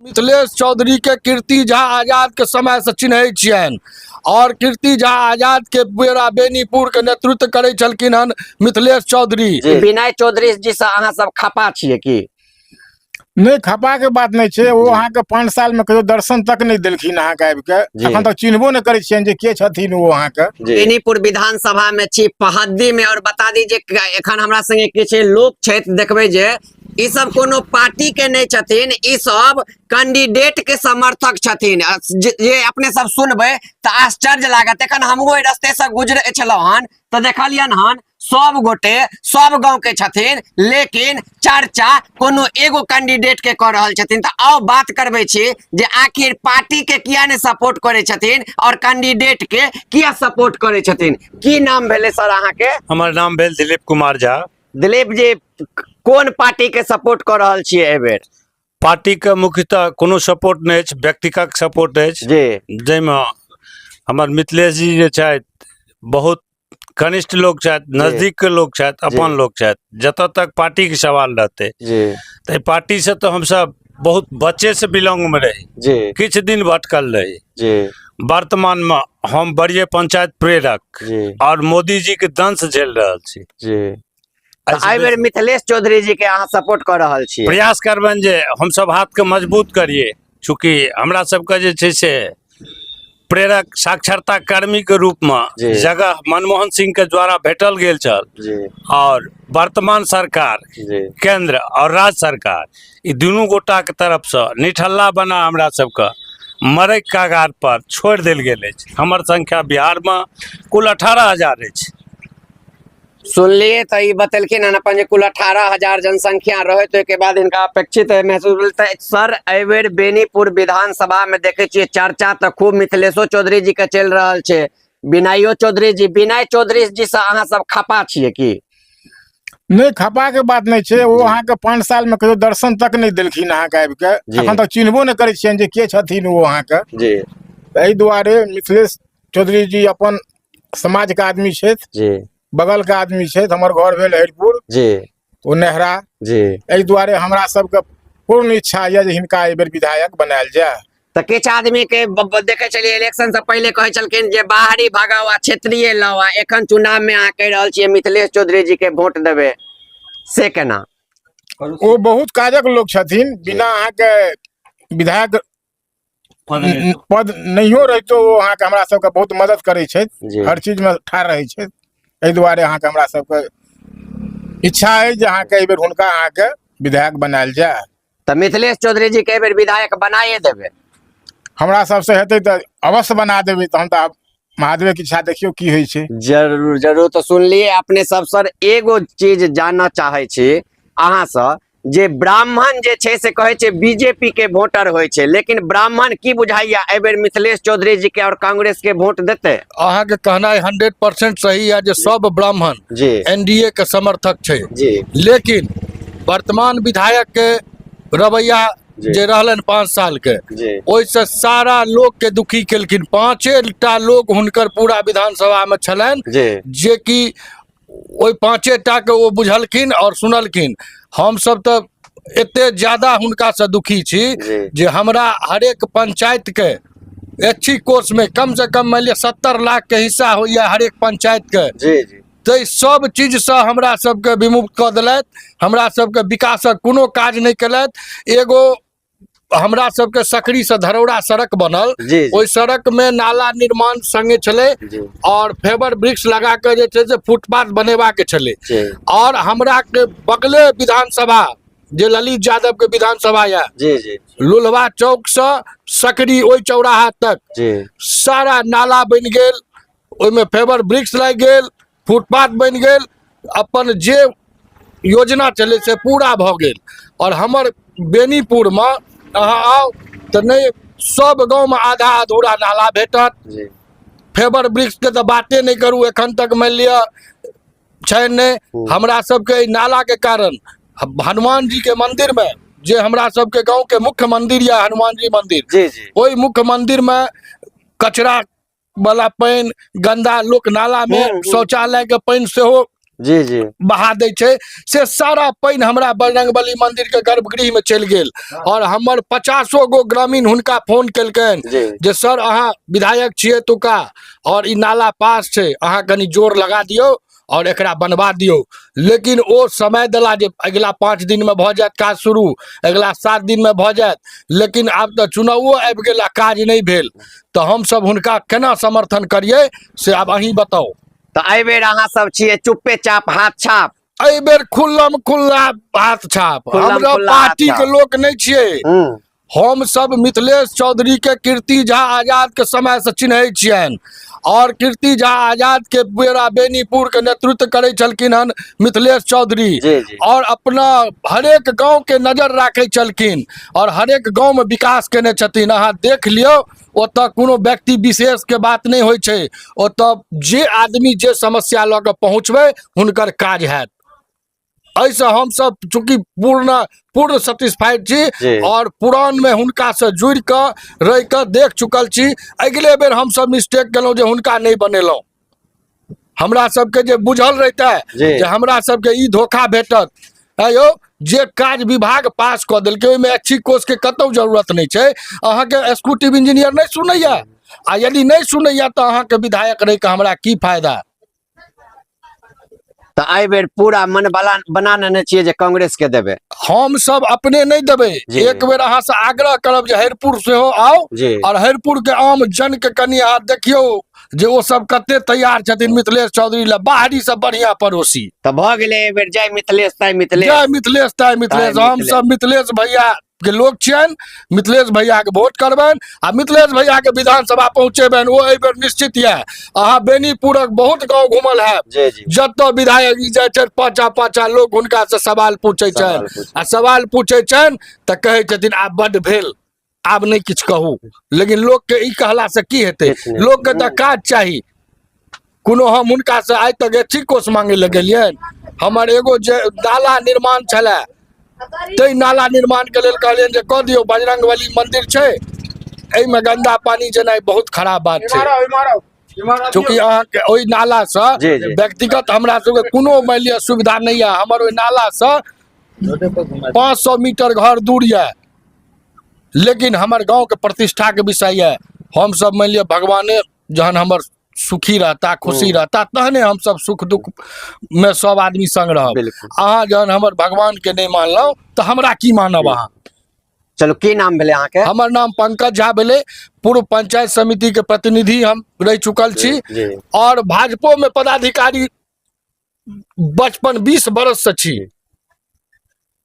मिथिलेश चौधरी के कीर्ति झा आजाद के समय से चिन्है छियनि और कीर्ति झा आजाद के बेरा बेनीपुर के नेतृत्व करे छलखिन हन मिथिलेश चौधरी। विनय चौधरी जी से अहाँ सब खपा छियै की? नहीं, खपा के बात नहीं छे। वो अहाँ के 5 साल में कहियो दर्शन तक नहीं देलखिन अहाँ के आबि के, अखन तक चिन्हबो नहीं करे छियनि जे के छथिन वो अहाँ के। बेनीपुर विधानसभा में छी पहद्दी में, और बता दीजिए एखन हमरा संगे किछ लोक छथि, देखबै जे ई सब कोनो पार्टी के नहीं छथिन, ई सब कैंडिडेट के समर्थक छथिन। जे अपने सब सुनबै त आश्चर्य लागत। एखन हमरो रास्ते से गुजरे छलहुं हन तो देखलियन हन सब गोटे सब गांव के छथिन, लेकिन चर्चा कोनो एगो कैंडिडेट के कर रहल छथिन। तो आओ बात करबे छी जे आखिर पार्टी के किया ने सपोर्ट करे छथिन और कैंडिडेट के किया सपोर्ट करे छथिन। की नाम भेले सर अहाँ के? हमर नाम भेल दिलीप कुमार झा। दिलीप जी, कोन पार्टी के सपोर्ट कर रहल छियै एहि बेर? पार्टी के मुख्यतः कोनो सपोर्ट नहीं है, व्यक्तिगत सपोर्ट है जी, जैमे हमर मिथिलेश जी जे छथि बहुत कनिष्ठ लोग छथि, नजदीक के लोग छथि, अपन लोग छथि। जतऽ तक पार्टी के सवाल रहते तो पार्टी से तो हम सब बहुत बच्चे से बिलोंग में रही, किछ दिन भटकल रही। वर्तमान में हम बड़िए पंचायत प्रेरक और मोदी जी के दंश झेल रहल छी। आई बेर मिथिलेश चौधरी जी के अहाँ सपोर्ट कर रहल छी? प्रयास करबनि जे हम सब हाथ के मजबूत करिए, चूंकि हमरा सबके जे छै से प्रेरक साक्षरता कर्मी के रूप में जगह मनमोहन सिंह के द्वारा भेटल गेल छल और वर्तमान सरकार केंद्र और राज्य सरकार ई दुनू गोटा के तरफ से निठल्ला बना हमरा सबके मरै कागार पर छोड़ देल गेल अछि। हमर संख्या बिहार में कुल 18,000 अछि। सुनलिए तो ये बतलखिन हन अपन कुल 18,000 जनसंख्या रहे, तो के बाद इनका अपेक्षित महसूस होता है। सर एबेर बेनीपुर विधानसभा में देखे छिए चर्चा तो खूब मिथिलेशो चौधरी जी के चल रहल छे, विनयो चौधरी जी। विनय चौधरी जी से अहाँ सब खपा छिए की? नहीं, खपा के बात नहीं छे। वो अहाँ के 5 साल में कहियो दर्शन तक नहीं देलखिन अहाँ के आबि के, अखन तक चिन्हबो नहीं करे छियनि जे के छथिन वो अहाँ के। एहि दुआरे मिथिलेश चौधरी जी अपन समाज के आदमी छथि, बगल के आदमी छथि। हमर घर भेल हरिपुर ओ नेहरा। एहि दुआरे हमरा सबके पूर्ण इच्छा है जे हिनका एहि बेर विधायक बनायल जाए। तो किछ आदमी के देखे चलिए इलेक्शन से पहले कहे चलखिन जे बाहरी भगाओ आ क्षेत्रीय लाओ, एखन चुनाव में अहाँ कह रहल छियै मिथिलेश चौधरी जी के वोट देबे, से केना? ओ बहुत काजक लोग छथिन, बिना अहाँ के विधायक पद नहियो रहितो वो अहाँ के हमरा सबके बहुत मदद करे छथि, हर चीज में ठाढ़ रहे छथि। एहि दुआरे अहाँ के हमरा सबके इच्छा है जे अहाँ के एहि बेर हुनका अहाँ के विधायक बनायल जाए। तो मिथिलेश चौधरी जी के एहि बेर विधायक बनाए देबे? हमरा सबसे हेतै तो अवश्य बना देबै। तहन तो महादेव की इच्छा देखियो की होइ छै। जरूर जरूर। तो सुनलिए अपने सब सर एगो चीज जानना चाहे छी अहाँ से, जे ब्राह्मण जे छे से कहे छे बीजेपी के वोटर होय छे, लेकिन ब्राह्मण की बुझाइया एहि बेर मिथिलेश चौधरी जी के और कांग्रेस के वोट देते? अहाँ के कहना 100% सही है जे सब ब्राह्मण एनडीए के समर्थक छे, लेकिन वर्तमान विधायक के रवैया जे रहलन 5 साल के, ओइसे सारा लोग के दुखी केलखिन। 5टा लोग हुनकर पूरा विधानसभा में छलन जे कि ओइ 5टा के वो बुझलखिन और सुनलखिन। हम सब तो एते ज्यादा हुनका से दुखी छी जे हमरा हरेक पंचायत के ऐच्छिक कोष में कम से कम मान लिया 70 लाख के हिस्सा होइया हरेक पंचायत के। तो सब चीज से हमरा सबके विमुक्त क देलत, हमरा सबके विकासक कोनो काज नहीं केलत। एगो हमरा सबके सकरी से धरौड़ा सड़क बनल, ओइ सड़क में नाला निर्माण संगे चले और फेबर ब्रिक्स लगा के जे छे से फुटपाथ बनेबा के चले। और हमरा के बगले विधानसभा जे ललित यादव के विधानसभा या लुलवा चौक से सकरी ओइ चौराहा तक सारा नाला बन गेल, ओइ में फेबर ब्रिक्स लग गेल, फुटपाथ बन गेल, अपन जे योजना चले से पूरा भ गेल। और हमर बेनीपुर में अहाँ आओ तो नहीं सब गांव में आधा अधूरा नाला भेटत। फेबर ब्रिक्स के तो बातें नहीं करू, एखन तक मान लिया छै नहीं। हमरा सबके नाला के कारण हनुमान जी के मंदिर में, जे हमरा सबके गांव के मुख्य मंदिर या हनुमान जी मंदिर, ओई मुख्य मंदिर में कचरा वाला पानी, गंदा लोक नाला में शौचालय के पानी से हो जी जी बहा दै छै से सारा पानि हमरा बजरंगबली मंदिर के गर्भगृह में चलि गेल और हमर 50 गो ग्रामीण हुनका फोन केलकनि जी जे सर अहाँ विधायक छियै तुका और ई नाला पास छै, अहाँ कनी जोर लगा दियौ और एकरा बनवा दियौ। लेकिन ओ समय देला जे अगिला 5 दिन में भऽ जायत काज शुरू, अगिला 7 दिन में भऽ जायत, लेकिन आब तऽ चुनावो आबि गेल आ काज नहीं भेल, तो हम सब हुनका केना समर्थन करिए से आब अहीं बताओ। तो एहि बेर अहाँ सब छियै चुप्पे चाप हाथ छाप। एहि बेर खुल्लम खुल्ला हाथ छाप, खुल्लम हमरा खुल्ला हाथ पार्टी छाप। के लोग नहीं छियै, हम सब मिथिलेश चौधरी के कीर्ति झा आजाद के समय से चिन्है छियनि और कीर्ति झा आजाद के बेरा बेनीपुर के नेतृत्व करे छलखिन हन मिथिलेश चौधरी जी, जी। और अपना हरेक गांव के नजर राखे छलखिन और हरेक गांव में विकास केने छथिन। अहाँ देख लियो ओतऽ कोनो व्यक्ति विशेष के बात नहीं होइ छै, ओतऽ जे आदमी जे समस्या लऽ कऽ पहुँचबै हुनकर काज हैत। ऐसे हम सब चूंकि पूर्ण सेटिस्फाइड जी। छी और पुरान में हुनका से जुड़ कर रह कर देख चुकल छी। अगले बेर हम सब मिस्टेक केलहुँ जे हुनका नहीं बनेलहुँ, हमरा सबके जे बुझल रहता जी। जे हमरा सबके ई धोखा भेटत। आयो जे काज विभाग पास कऽ देलकै ओहिमे अच्छी कोष के कतौ जरूरत नहीं छै, अहाँके एक्जीक्यूटिव इंजीनियर नहीं सुनैया, आ यदि नहीं सुनैया तो अहाँके विधायक रहि कऽ हमरा की फायदा। तो एहि बेर पूरा मन बना लेने छियै जे कांग्रेस के देबै। हम सब अपने नहीं देबै, जी। एक बेर अहाँ से आग्रह करब जे हरिपुर से हो आओ जी। और हरिपुर के आम जन के कनी अहाँ देखियो जे ओ सब कते तैयार छथिन मिथिलेश चौधरी ला, बाहरी से बढ़िया पड़ोसी। तो भऽ गेलै एहि बेर जय मिथिलेश तय मिथिलेश। जय मिथिलेश तय मिथिलेश, जय हम मिथिलेश। सब मिथिलेश भैया के लोग छियनि, मिथिलेश भैया के वोट करबनि आ मिथिलेश भैया के विधानसभा पहुंचेबनि, वो एहि बेर निश्चित है। अहाँ बेनीपुरक बहुत गांव घुमल है, जी जी जतऽ विधायक जी जाइ छथि पाँचा लोग हुनका से सवाल पूछे सवाल छनि पूछै। आ सवाल पूछे छनि तऽ कहै छथिन आब बड्ड भेल, आब नहीं किछ कहू। लेकिन लोग के ई कहला से की हेतै, किछु नहि। लोग के तऽ काज चाही। कोनो हम हुनका से आइ तक अच्छी कोष मांगे लए गेलियनि, हमर एगो जे नाला निर्माण छलै तै नाला निर्माण के लेल कहलियनि जे कऽ दियौ, बजरंगबली मंदिर छै एहिमे गंदा पानी जेनाइ बहुत खराब बात छै, चूँकि अहाँके ओहि नाला से जी, जी। व्यक्तिगत हमरा सबके कोनो मानि लिअ सुविधा नहीं है। हमर ओहि नाला से 500 मीटर घर दूर है, लेकिन हमर गांव के प्रतिष्ठा के विषय है। हम सब मानि लिअ भगवाने जहन हमर सुखी रहता खुशी रहता तहने हम सब सुख दुख में सब आदमी संग रहब। बिल्कुल। अहाँ जहन हमर भगवान के नहीं मानलहुँ तो हमरा की मानब अहाँ। चलो की नाम भेलै अहाँके? हमर नाम पंकज झा भेले, पूर्व पंचायत समिति के प्रतिनिधि हम रह चुकल छी जी। और भाजपो में पदाधिकारी बचपन 20 बरस से छी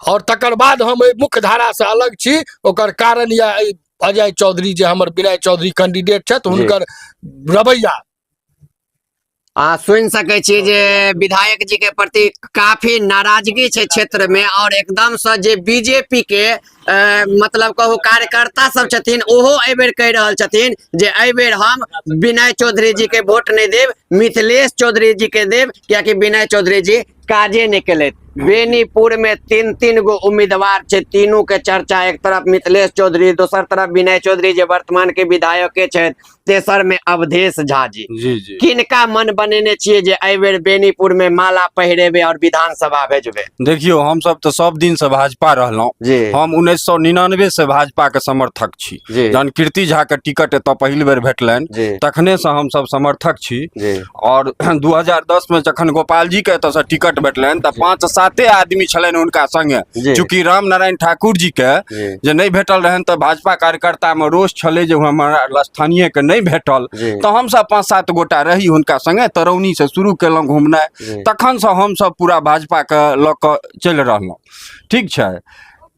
और तकर बाद हम मुख्य धारा से अलग छी। ओकर कारण या अजय चौधरी जे हमर विनय चौधरी कैंडिडेट छथि हुनकर रवैया। अहाँ सुनि सकै छी जे विधायक जी के प्रति काफी नाराजगी छै क्षेत्र में और एकदम से जे बीजेपी के मतलब कहू कार्यकर्ता सब छथिन ओहो एहि बेर कहि रहल छथिन जे एहि बेर हम विनय चौधरी जी के वोट नहीं देब, मिथिलेश चौधरी जी के देब, कियाकि विनय चौधरी जी काजे नहीं केलथि। बेनीपुर में 3 गो उम्मीदवार छै, तीनों के चर्चा, एक तरफ मिथिलेश चौधरी, दोसर तरफ विनय चौधरी जे वर्तमान के विधायक के छथि, तेसर में अवधेश झा जी। जी किनका मन बनेने छियै जे एहि बेर बेनीपुर में माला पहिरेबे और विधानसभा भेजबे? देखियो हम सब तो सब दिन से भाजपा रहलौं, जी। हम 1999 से भाजपा के समर्थक छी। जी। जहन कीर्ति झा के टिकट एतऽ पहिल बेर जी। भेटलनि तखने से हम सब समर्थक छी। जी। और 2010 में जखन गोपाल जी के एतऽ से टिकट भेटलनि तऽ 5-7 आदमी छलनि हुनका संगे, जी। चूंकि राम नारायण ठाकुर जी के जी। जे नहीं भेटल रहनि तऽ भाजपा कार्यकर्ता में रोष छलै जे हमरा स्थानीय के नहीं भेटल, जी। तऽ हम सब 5-7 गोटा रही हुनका संगे, तरौनी से शुरू केलहुँ घूमनाइ, जी। तखन से हम सब पूरा भाजपा के लऽ कऽ चलि रहलहुँ। ठीक छै।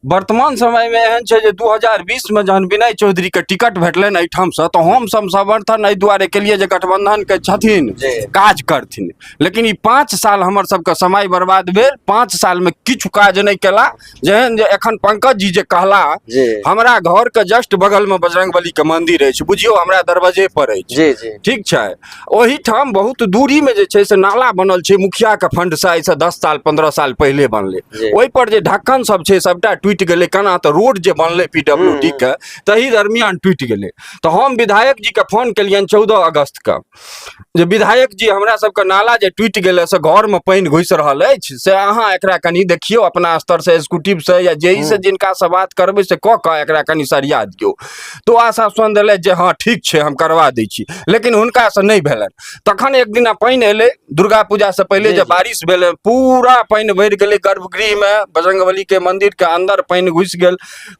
वर्तमान समय में एहन छै जे 2020 में जहन विनय चौधरी के टिकट भेटलनि एहिठाम से, तो हम सब समर्थन एहि दुआरे केलिए जे गठबंधन के छथिन, जी। काज करथिन। लेकिन ई 5 साल हमर सबके समय बर्बाद भेल, 5 साल में किछु काज नहीं केला। जेहन जे एखन पंकज जी जे कहला, जी। हमरा घर के जस्ट बगल में बजरंगबली के मंदिर अछि, बुझियो हमरा दरवाजे पर अछि। जी जी ठीक छै। ओही ठाम बहुत दूरी में जे छै से नाला बनल छै, मुखिया के फंड से 10 साल 15 साल पहले बनले। जी। ओहि पर जे ढक्कन सब छै सबटा टूट गए केना तो रोड जे बनले PWD के तही दरमियान टूट गए। तो हम विधायक जी के फोन केलियन 14 अगस्त के जे विधायक जी हमरा सबके नाला जे टूट गए से घर में पानी घुस रहल अछि से अहाँ एकरा कनी देखियो अपना स्तर से एग्जीक्यूटिव से या जेई से जिनका से बात करबे से क के एकरा कनी सरिया दियो। तो आश्वासन देले जे हाँ ठीक छै हम करवा दै छी, लेकिन हुनका से नहीं भेलन। तखन एक दिन पानी एले दुर्गा पूजा से पहले जब बारिश भेले पूरा पानी भर गेले गर्भगृह में, बजरंगबली के मंदिर के अंदर पानी घुस गेल।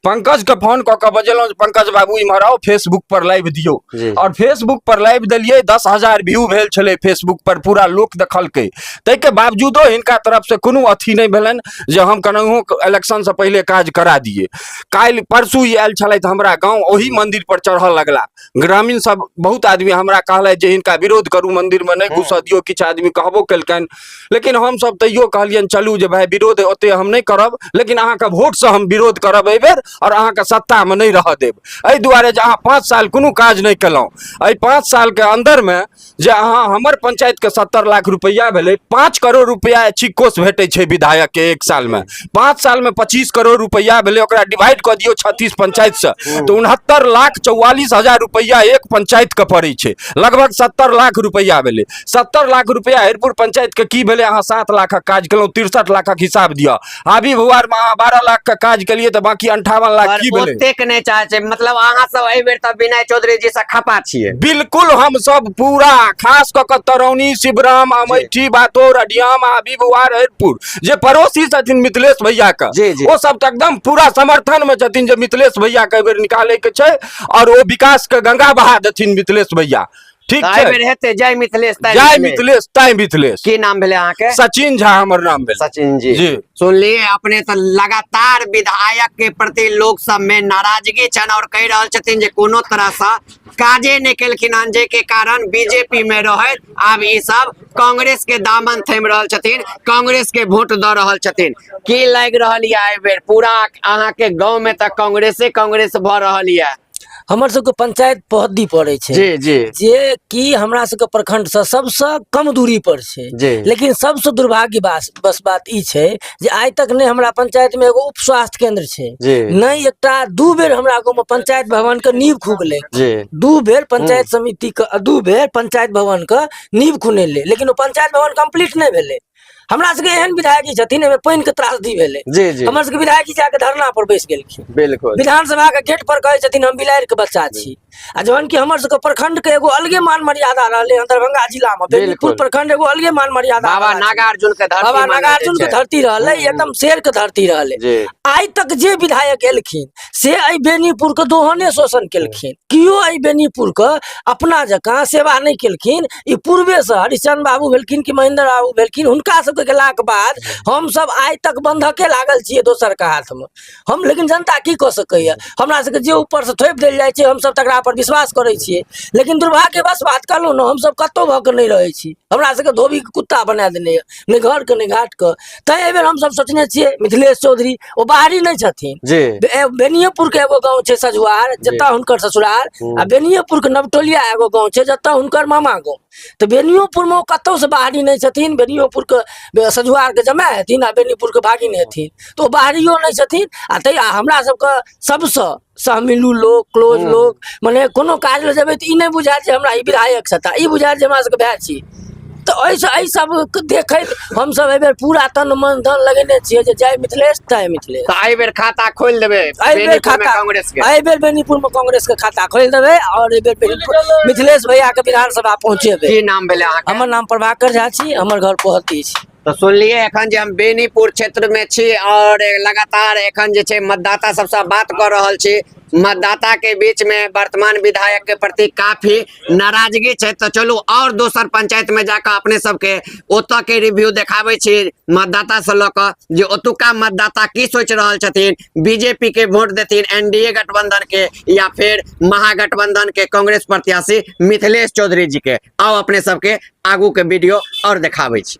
पंकज के फोन क के बजेलौं पंकज बाबू इम्हर आओ फेसबुक पर लाइव दियो, और फेसबुक पर लाइव दिलिए 10,000 व्यू भेल छले फेसबुक पर, पूरा लोक देखलकै। तै के बावजूदो हिनका तरफ से कोनो अथी नहीं भेलन जे हम कनहु इलेक्शन से पहले काज करा दिए। काल परसू ई आयल छलथि हमरा गांव, ओही मंदिर पर चढ़ल लगला। ग्रामीण सब बहुत आदमी हमरा कहले जे हिनका विरोध करू, मंदिर में नहीं घुस दियो, किछ आदमी कहबो केलकन, लेकिन हम सब तैयो कहलियन चलू जे भाई विरोध ओते हम नहीं करब, लेकिन अहाँ के वोट से हम विरोध करब एहि बेर, और अहाँ के सत्ता में नहीं रह देब। एहि दुआरे जे अहाँ 5 साल कोनो काज नहीं केलौं, एहि 5 साल के अंदर में जे अहाँ हमर पंचायत के 70 लाख रुपया भेले, 5 करोड़ रुपया चिक्कोस भेटे छै विधायक के एक साल में, 5 साल में 25 करोड़ रुपया भेले, ओकरा डिवाइड क दियो 36 पंचायत से तो 69,44,000 रुपया एक पंचायत के पड़े छै, लगभग 70 लाख रुपया भेले। 70 लाख रुपया हरिपुर पंचायत के की भेले, अहाँ 7 लाख काज केलौं, 63 लाख हिसाब दिया। आबी भुआर में अहाँ 12 लाख का काज केलिए तो बाकी 58 लाख की भेले। ओतेक नहीं चाहे छै, मतलब अहाँ सब एहि बेर त विनय चौधरी जी से खपा छिए। बिल्कुल हम सब पूरा खास क के तरौनी, शिवराम, अमेठी, बातोर, अडियाम, आबी भुआर, हरिपुर जे पड़ोसी छथिन मिथिलेश भैया का, वो सब तो एकदम पूरा समर्थन में छथिन जे मिथिलेश भैया के बेर निकाले के छै, और वो विकास के गंगा बहा देथिन मिथिलेश भैया। ठीक है, हेते जय मिथिलेश, जय मिथिलेश, तय मिथिलेश। की नाम भेले अहाँ के? सचिन झा हमर नाम भेले। सचिन जी, सुन लिए अपने तो लगातार विधायक के प्रति लोग सब में नाराजगी छन, और कह रहल छथिन जे कोनो तरह से काजे नहीं केलखिन हन, जे के कारण बीजेपी में रहे आब ई सब कांग्रेस के दामन थाम रहल छथिन, कांग्रेस के वोट द रहल छथिन। की लग रहल है एहि बेर पूरा अहाँ के गांव में तक कांग्रेस भ रहल है? हमर सबके पंचायत पहद्दी पड़े छै, जी जी, जे कि हमरा सबके प्रखंड से सबसे कम दूरी पर छै, लेकिन सबसे दुर्भाग्य बस बात ई छै जे आइ तक नहीं हमरा पंचायत में एगो उप स्वास्थ्य केंद्र छै, नहीं एकटा 2 बेर हमरा गांव में पंचायत भवन के नींव खुगले, 2 बेर पंचायत समिति के 2 बेर पंचायत भवन के नींव खुनेले, लेकिन वो पंचायत भवन कंप्लीट नहीं भेले। हमरा सबके एहन विधायक छथिन एमे पानी के त्रासदी भेले, हमर सबके विधायक जाके धरना पर बैस गेलखिन, बिल्कुल विधानसभा के गेट पर कहे छथिन हम बिलायर के बच्चा छी। आ जहन कि हमर सबके प्रखंड के एगो अलगे मान मर्यादा रहले, दरभंगा जिला में बेनीपुर प्रखंड एगो अलगे मान मर्यादा, बाबा नागार्जुन के धरती रहले, एकदम शेर के धरती रहले। आज तक जे विधायक एलखिन से आई बेनीपुर के दोहने शोषण केलखिन, कियो आई बेनीपुर के अपना जकां सेवा नहीं केलखिन। ई पूर्वे से हरिचंद्र बाबू भेलखिन कि महेंद्र बाबू भेलखिन, हुनका सबके गेला के बाद हम सब आज तक बंधके लागल छिए दोसर के हाथ में हम, लेकिन जनता की क सकैया, हमरा सबके जे ऊपर से थोप देल जाय छै हम सब तकरा पर विश्वास करे छिए, लेकिन दुर्भाग्यवश बात कहलहुं न हम सब कतो भ के नहीं रहे छी, हमरा सबके धोबी के कुत्ता बना देने नहीं घर के नहीं घाट के। तै एहि बेर हम सब सोचने छिए मिथिलेश चौधरी ओ बाहरी नहीं छथिन, बेनियेपुर के एगो गांव छै सजुआर जता हुनकर ससुराल, आ बेनियेपुर के नवटोलिया एगो गांव छै जता हुनकर मामा गांव। तो बेनियोपुर में कतौ से बाहरी नहीं छथिन, बेनियोपुर के सजुआर के जमा हेथिन आ बेनीपुर के भागिन हेथिन, तो बाहरियो नहीं छथिन। आ तै हमरा सबके सबसे सहमिलू लोग, क्लोज लोग, माने कोनो काज ले जेबै त ई नहीं बुझाय जे हमरा ई विधायक छता, ई बुझाय जे हमरा सबके भाय छी। तो ऐसे सब देखैत हम सब एहि बेर पूरा तन मन धन लगेने छियै जे जय मिथिलेश तय मिथिलेश। तो एहि बेर खाता खोल देबै, एहि बेर कांग्रेस के, एहि बेर बेनीपुर में कांग्रेस के खाता खोल देबै, और एहि बेर मिथिलेश भैया के विधानसभा पहुंचेबै। की नाम भेले अहाँ के? हमर नाम प्रभाकर झा छी, हमर घर पोहती छी। तो सुनलिए एखन जे हम बेनीपुर क्षेत्र में छी और लगातार एखन जे छै मतदाता सबसे बात कर रहल छी, मतदाता के बीच में वर्तमान विधायक के प्रति काफी नाराजगी छै। तो चलू और दोसर पंचायत में जाकर अपने सबके ओतऽ के रिव्यू देखाबै छी मतदाता से लऽ कऽ जे ओतुका मतदाता की सोच रहल छथिन, बीजेपी के वोट देथिन, एनडीए गठबंधन के या फिर महागठबंधन के कांग्रेस प्रत्याशी मिथिलेश चौधरी जी के। आओ अपने सबके आगू के वीडियो और देखाबै छी।